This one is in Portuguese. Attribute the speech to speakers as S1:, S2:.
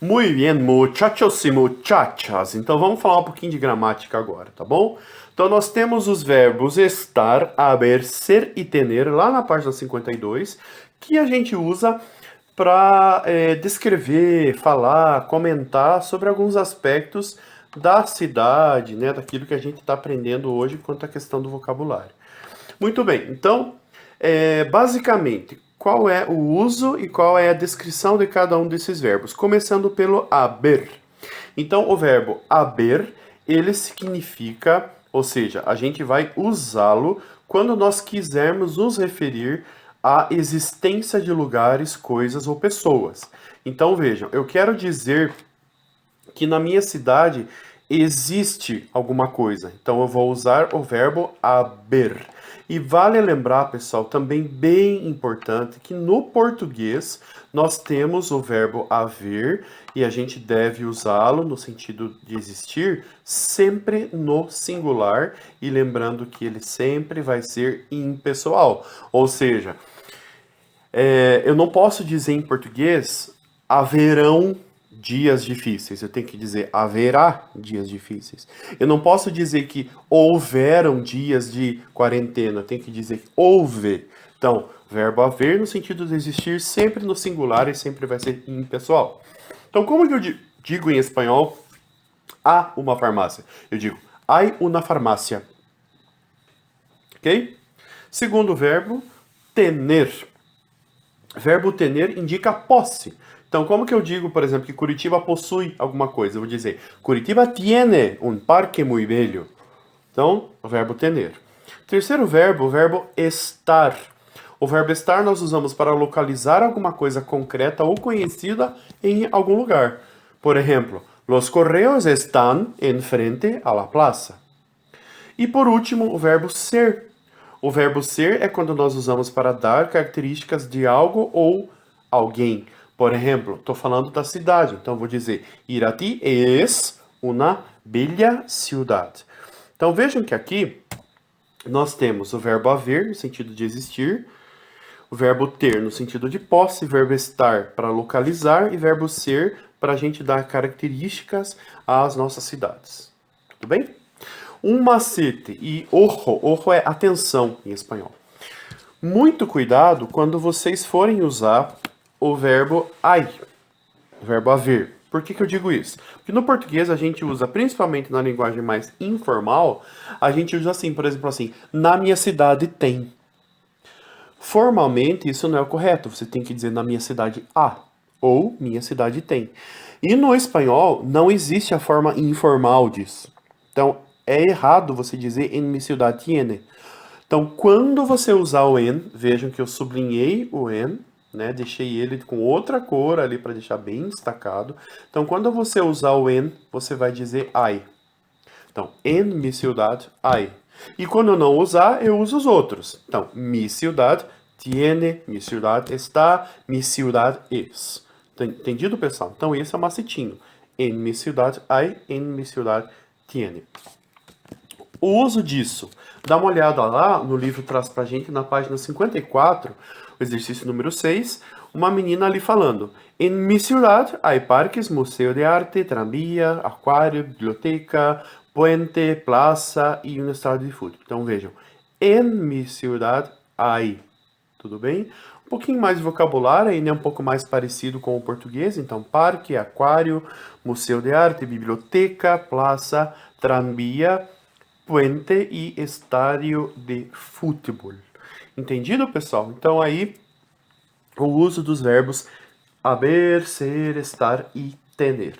S1: Muy bien, muchachos e muchachas. Então vamos falar um pouquinho de gramática agora, tá bom? Então nós temos os verbos estar, haber, ser e tener lá na página 52, que a gente usa para descrever, falar, comentar sobre alguns aspectos da cidade, né, daquilo que a gente está aprendendo hoje quanto à questão do vocabulário. Muito bem, então, basicamente, qual é o uso e qual é a descrição de cada um desses verbos? Começando pelo haber. Então, o verbo haber, ele significa, ou seja, a gente vai usá-lo quando nós quisermos nos referir à existência de lugares, coisas ou pessoas. Então, vejam, eu quero dizer que na minha cidade existe alguma coisa. Então eu vou usar o verbo haber. E vale lembrar, pessoal, também bem importante, que no português nós temos o verbo haver e a gente deve usá-lo no sentido de existir sempre no singular e lembrando que ele sempre vai ser impessoal. Ou seja, eu não posso dizer em português haverão dias difíceis. Eu tenho que dizer haverá dias difíceis. Eu não posso dizer que houveram dias de quarentena. Eu tenho que dizer que houve. Então, verbo haver no sentido de existir sempre no singular e sempre vai ser impessoal. Então, como que eu digo em espanhol há uma farmácia? Eu digo hay una farmácia. Ok? Segundo verbo, tener. Verbo tener indica posse. Então, como que eu digo, por exemplo, que Curitiba possui alguma coisa? Eu vou dizer, Curitiba tiene un parque muy bello. Então, o verbo tener. Terceiro verbo, o verbo estar. O verbo estar nós usamos para localizar alguma coisa concreta ou conhecida em algum lugar. Por exemplo, los correos están en frente a la plaza. E por último, o verbo ser. O verbo ser é quando nós usamos para dar características de algo ou alguém. Por exemplo, estou falando da cidade, então vou dizer Irati es una bella ciudad. Então vejam que aqui nós temos o verbo haver no sentido de existir, o verbo ter no sentido de posse, verbo estar para localizar e verbo ser para a gente dar características às nossas cidades. Tudo bem? Um macete e ojo é atenção em espanhol. Muito cuidado quando vocês forem usar o verbo hay, o verbo haver. Por que eu digo isso? Porque no português a gente usa, principalmente na linguagem mais informal, a gente usa assim, por exemplo, assim, na minha cidade tem. Formalmente isso não é o correto, você tem que dizer na minha cidade há, ou minha cidade tem. E no espanhol não existe a forma informal disso. Então, é errado você dizer en mi ciudad tiene. Então, quando você usar o en, vejam que eu sublinhei o en, né? Deixei ele com outra cor ali para deixar bem destacado. Então, quando você usar o en, você vai dizer hay. Então, en mi ciudad hay. E quando eu não usar, eu uso os outros. Então, mi ciudad tiene, mi ciudad está, mi ciudad es. Entendido, pessoal? Então, esse é o macetinho. En mi ciudad hay, en mi ciudad tiene. O uso disso, dá uma olhada lá no livro traz pra gente, na página 54, o exercício número 6, uma menina ali falando: em mi ciudad hay parques, museu de arte, tranvía, aquário, biblioteca, puente, plaza e um estádio de futebol. Então vejam, en mi ciudad hay. Tudo bem? Um pouquinho mais de vocabulário, ainda é um pouco mais parecido com o português. Então, parque, aquário, museu de arte, biblioteca, plaza, tranvía, puente e estádio de futebol. Entendido, pessoal? Então aí o uso dos verbos haber, ser, estar e tener.